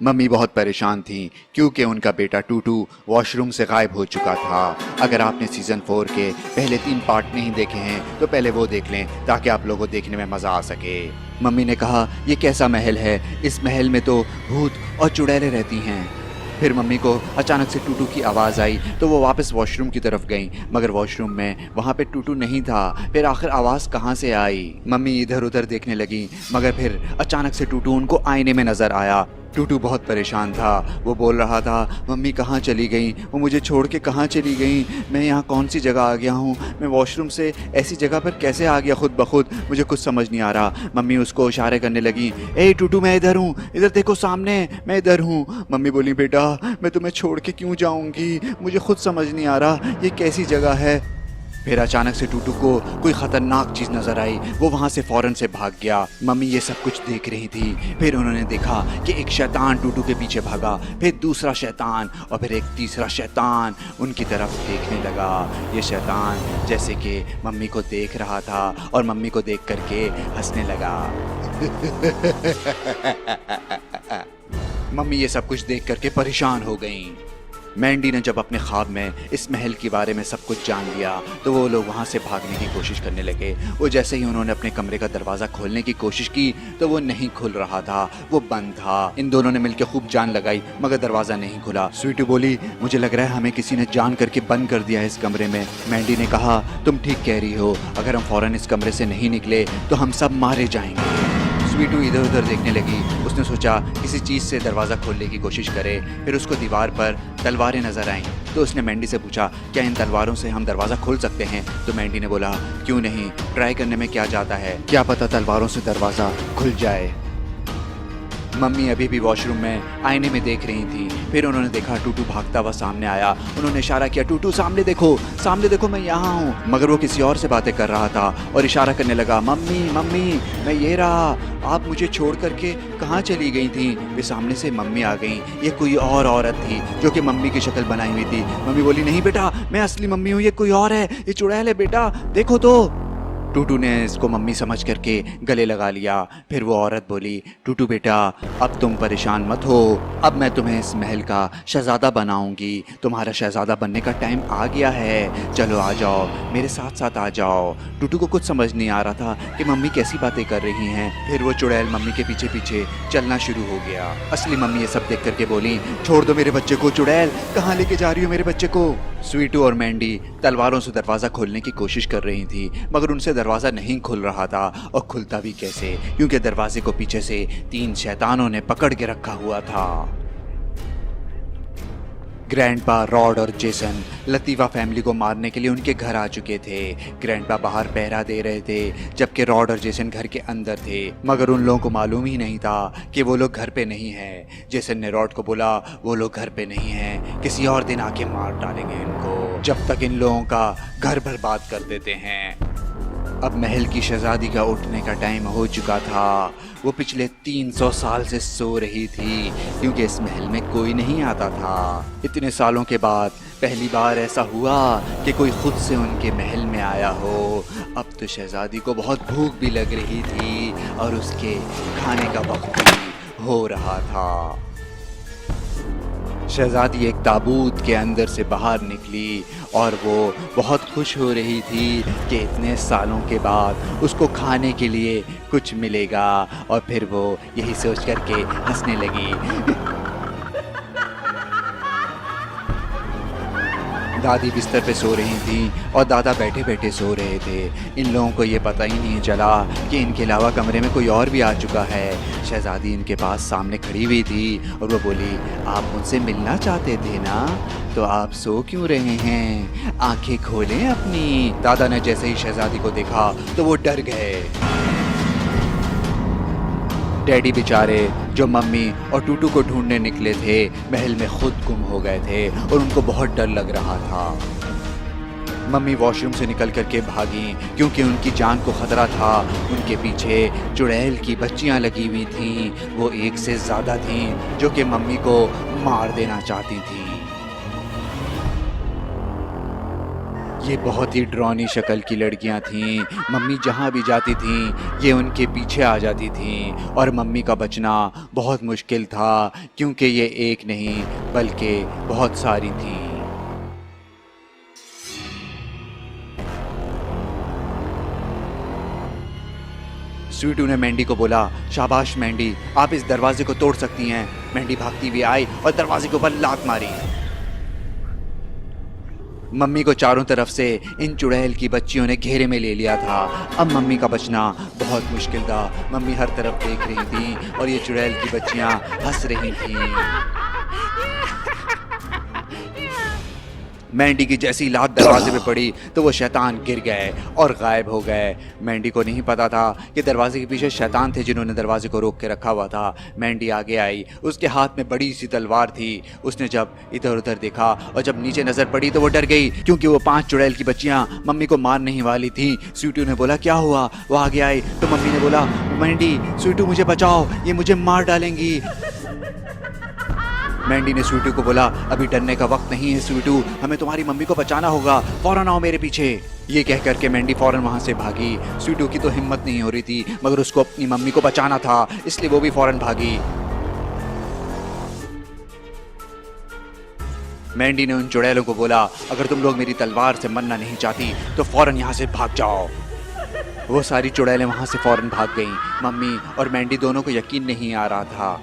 Mummy बहुत परेशान थीं क्योंकि उनका बेटा टूटू वॉशरूम से गायब हो चुका था। अगर आपने सीज़न 4 के पहले 3 पार्ट नहीं देखे हैं तो पहले वो देख लें ताकि आप लोगों को देखने में मज़ा आ सके। मम्मी ने कहा, ये कैसा महल है, इस महल में तो भूत और चुड़ैलें रहती हैं। फिर मम्मी को अचानक से टूटू की आवाज़ आई तो वो वापस वॉशरूम की तरफ गई, मगर वॉशरूम में वहाँ पे टूटू नहीं था। फिर आखिर आवाज़ कहाँ से आई? मम्मी इधर उधर देखने लगी, मगर फिर अचानक से टूटू उनको आईने में नज़र आया। टूटू बहुत परेशान था। वो बोल रहा था, मम्मी कहाँ चली गई, वो मुझे छोड़ के कहाँ चली गई, मैं यहाँ कौन सी जगह आ गया हूँ, मैं वॉशरूम से ऐसी जगह पर कैसे आ गया खुद ब खुद, मुझे कुछ समझ नहीं आ रहा। मम्मी उसको इशारे करने लगी, ए टूटू मैं इधर हूँ, इधर देखो सामने, मैं इधर हूँ। मम्मी बोली, बेटा मैं तुम्हें छोड़ के क्यों जाऊँगी, मुझे खुद समझ नहीं आ रहा ये कैसी जगह है। फिर अचानक से टूटू को कोई ख़तरनाक चीज़ नज़र आई। वो वहाँ से फ़ौरन से भाग गया। मम्मी ये सब कुछ देख रही थी। फिर उन्होंने देखा कि एक शैतान टूटू के पीछे भागा, फिर दूसरा शैतान और फिर एक तीसरा शैतान उनकी तरफ देखने लगा। ये शैतान जैसे कि मम्मी को देख रहा था और मम्मी को देख करके हंसने लगा। मम्मी ये सब कुछ देख करके परेशान हो गईं। मैंडी ने जब अपने ख्वाब में इस महल के बारे में सब कुछ जान लिया तो वो लोग वहाँ से भागने की कोशिश करने लगे। वो जैसे ही उन्होंने अपने कमरे का दरवाज़ा खोलने की कोशिश की तो वो नहीं खुल रहा था, वो बंद था। इन दोनों ने मिलकर खूब जान लगाई मगर दरवाज़ा नहीं खुला। स्वीटी बोली, मुझे लग रहा है हमें किसी ने जान करके बंद कर दिया है इस कमरे में। मैंडी ने कहा, तुम ठीक कह रही हो, अगर हम फ़ौरन इस कमरे से नहीं निकले तो हम सब मारे जाएंगे। स्वीटू इधर उधर देखने लगी। उसने सोचा किसी चीज़ से दरवाज़ा खोलने की कोशिश करे। फिर उसको दीवार पर तलवारें नज़र आईं तो उसने मैंडी से पूछा, क्या इन तलवारों से हम दरवाज़ा खोल सकते हैं? तो मैंडी ने बोला, क्यों नहीं, ट्राई करने में क्या जाता है, क्या पता तलवारों से दरवाज़ा खुल जाए। मम्मी अभी भी वॉशरूम में आईने में देख रही थी। फिर उन्होंने देखा टूटू भागता हुआ सामने आया। उन्होंने इशारा किया, टूटू सामने देखो मैं यहाँ हूँ। मगर वो किसी और से बातें कर रहा था और इशारा करने लगा, मम्मी मम्मी मैं ये रहा, आप मुझे छोड़ करके कहाँ चली गई थी? वे सामने से मम्मी आ गई। ये कोई और औरत थी जो कि मम्मी की शक्ल बनाई हुई थी। मम्मी बोली, नहीं बेटा मैं असली मम्मी हूँ, ये कोई और है, ये चुड़ैल है बेटा, देखो तो। टूटू ने इसको मम्मी समझ करके गले लगा लिया। फिर वो औरत बोली, टूटू बेटा अब तुम परेशान मत हो, अब मैं तुम्हें इस महल का शहज़ादा बनाऊंगी, तुम्हारा शहज़ादा बनने का टाइम आ गया है, चलो आ जाओ मेरे साथ साथ आ जाओ। टूटू को कुछ समझ नहीं आ रहा था कि मम्मी कैसी बातें कर रही हैं। फिर वो चुड़ैल मम्मी के पीछे पीछे चलना शुरू हो गया। असली मम्मी ये सब देख करके बोली, छोड़ दो मेरे बच्चे को चुड़ैल, कहाँ लेके जा रही हो मेरे बच्चे को? स्वीटू और मैंडी तलवारों से दरवाज़ा खोलने की कोशिश कर रही थी मगर उनसे दरवाज़ा नहीं खुल रहा था। और खुलता भी कैसे, क्योंकि दरवाजे को पीछे से 3 शैतानों ने पकड़ के रखा हुआ था। ग्रैंडपा, रॉड और जेसन लतीफ़ा फैमिली को मारने के लिए उनके घर आ चुके थे। ग्रैंडपा बाहर पहरा दे रहे थे जबकि रॉड और जेसन घर के अंदर थे, मगर उन लोगों को मालूम ही नहीं था कि वो लोग घर पे नहीं हैं। जेसन ने रॉड को बोला, वो लोग घर पे नहीं हैं, किसी और दिन आके मार डालेंगे इनको, जब तक इन लोगों का घर बर्बाद कर देते हैं। अब महल की शहजादी का उठने का टाइम हो चुका था। वो पिछले 300 साल से सो रही थी क्योंकि इस महल में कोई नहीं आता था। इतने सालों के बाद पहली बार ऐसा हुआ कि कोई खुद से उनके महल में आया हो। अब तो शहजादी को बहुत भूख भी लग रही थी और उसके खाने का वक्त भी हो रहा था। शहजादी एक ताबूत के अंदर से बाहर निकली और वो बहुत खुश हो रही थी कि इतने सालों के बाद उसको खाने के लिए कुछ मिलेगा। और फिर वो यही सोच करके हंसने लगी। दादी बिस्तर पे सो रही थी और दादा बैठे बैठे सो रहे थे। इन लोगों को ये पता ही नहीं चला कि इनके अलावा कमरे में कोई और भी आ चुका है। शहजादी इनके पास सामने खड़ी हुई थी और वो बोली, आप मुझसे मिलना चाहते थे ना, तो आप सो क्यों रहे हैं, आंखें खोलें अपनी। दादा ने जैसे ही शहजादी को देखा तो वो डर गए। डैडी बेचारे जो मम्मी और टूटू को ढूंढने निकले थे महल में खुद गुम हो गए थे और उनको बहुत डर लग रहा था। मम्मी वॉशरूम से निकल करके भागी क्योंकि उनकी जान को खतरा था। उनके पीछे चुड़ैल की बच्चियां लगी हुई थीं, वो एक से ज़्यादा थीं जो कि मम्मी को मार देना चाहती थीं। ये बहुत ही डरावनी शक्ल की लड़कियां थीं। मम्मी जहाँ भी जाती थीं ये उनके पीछे आ जाती थीं और मम्मी का बचना बहुत मुश्किल था क्योंकि ये एक नहीं बल्कि बहुत सारी थीं। स्वीटू ने मैंडी को बोला, शाबाश मैंडी, आप इस दरवाजे को तोड़ सकती हैं। मैंडी भागती हुई आई और दरवाजे के ऊपर लात मारी। मम्मी को चारों तरफ से इन चुड़ैल की बच्चियों ने घेरे में ले लिया था। अब मम्मी का बचना बहुत मुश्किल था। मम्मी हर तरफ देख रही थी और ये चुड़ैल की बच्चियां हंस रही थीं। मैंडी की जैसी लात दरवाजे पे पड़ी तो वो शैतान गिर गए और गायब हो गए। मैंडी को नहीं पता था कि दरवाजे के पीछे शैतान थे जिन्होंने दरवाजे को रोक के रखा हुआ था। मैंडी आगे आई, उसके हाथ में बड़ी सी तलवार थी। उसने जब इधर उधर देखा और जब नीचे नजर पड़ी तो वो डर गई क्योंकि वो 5 चुड़ैल की बच्चियां मम्मी को मारने ही वाली थी। स्वीटू ने बोला, क्या हुआ? वो आगे आई तो मम्मी ने बोला, मैंडी स्वीटू मुझे बचाओ, ये मुझे मार डालेंगी। मैंडी ने स्वीटू को बोला, अभी डरने का वक्त नहीं है स्वीटू, हमें तुम्हारी मम्मी को बचाना होगा, फौरन आओ मेरे पीछे। ये कह करके मैंडी फौरन वहां से भागी। स्वीटू की तो हिम्मत नहीं हो रही थी मगर उसको अपनी मम्मी को बचाना था इसलिए वो भी फौरन भागी। मैंडी ने उन चुड़ैलों को बोला, अगर तुम लोग मेरी तलवार से मरना नहीं चाहती तो फौरन यहाँ से भाग जाओ। वो सारी चुड़ैलें वहां से फौरन भाग गईं। मम्मी और मैंडी दोनों को यकीन नहीं आ रहा था।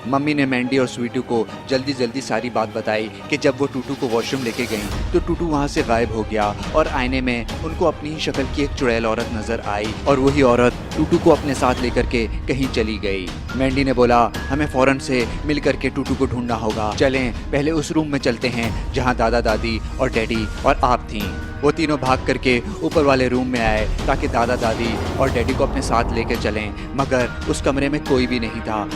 मम्मी ने मैंडी और स्वीटू को जल्दी जल्दी सारी बात बताई कि जब वो टूटू को वॉशरूम लेके गई तो टूटू वहाँ से गायब हो गया और आईने में उनको अपनी ही शक्ल की एक चुड़ैल औरत नजर आई और वही औरत टूटू को अपने साथ लेकर के कहीं चली गई। मैंडी ने बोला, हमें फौरन से मिल करके टूटू को ढूंढना होगा, चलें पहले उस रूम में चलते हैं जहाँ दादा दादी और डैडी और आप थीं। वो तीनों भाग करके ऊपर वाले रूम में आए ताकि दादा दादी और डैडी को अपने साथ लेकर चलें, मगर उस कमरे में कोई भी नहीं था।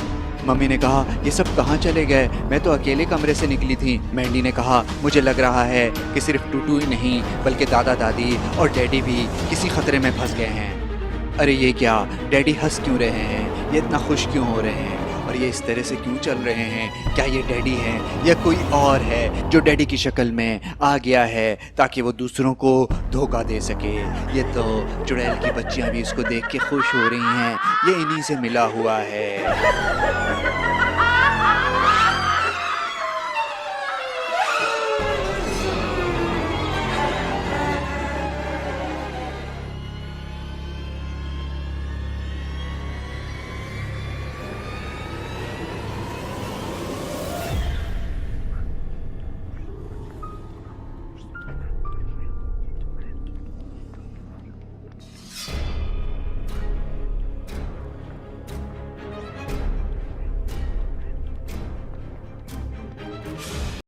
मम्मी ने कहा, ये सब कहाँ चले गए? मैं तो अकेले कमरे से निकली थी। मैंडी ने कहा, मुझे लग रहा है कि सिर्फ टूटू ही नहीं बल्कि दादा दादी और डैडी भी किसी खतरे में फंस गए हैं। अरे ये क्या, डैडी हंस क्यों रहे हैं? ये इतना खुश क्यों हो रहे हैं? और ये इस तरह से क्यों चल रहे हैं? क्या ये डैडी हैं या कोई और है जो डैडी की शक्ल में आ गया है ताकि वो दूसरों को धोखा दे सके? ये तो चुड़ैल की बच्चियां भी इसको देख के खुश हो रही हैं, ये इन्हीं से मिला हुआ है।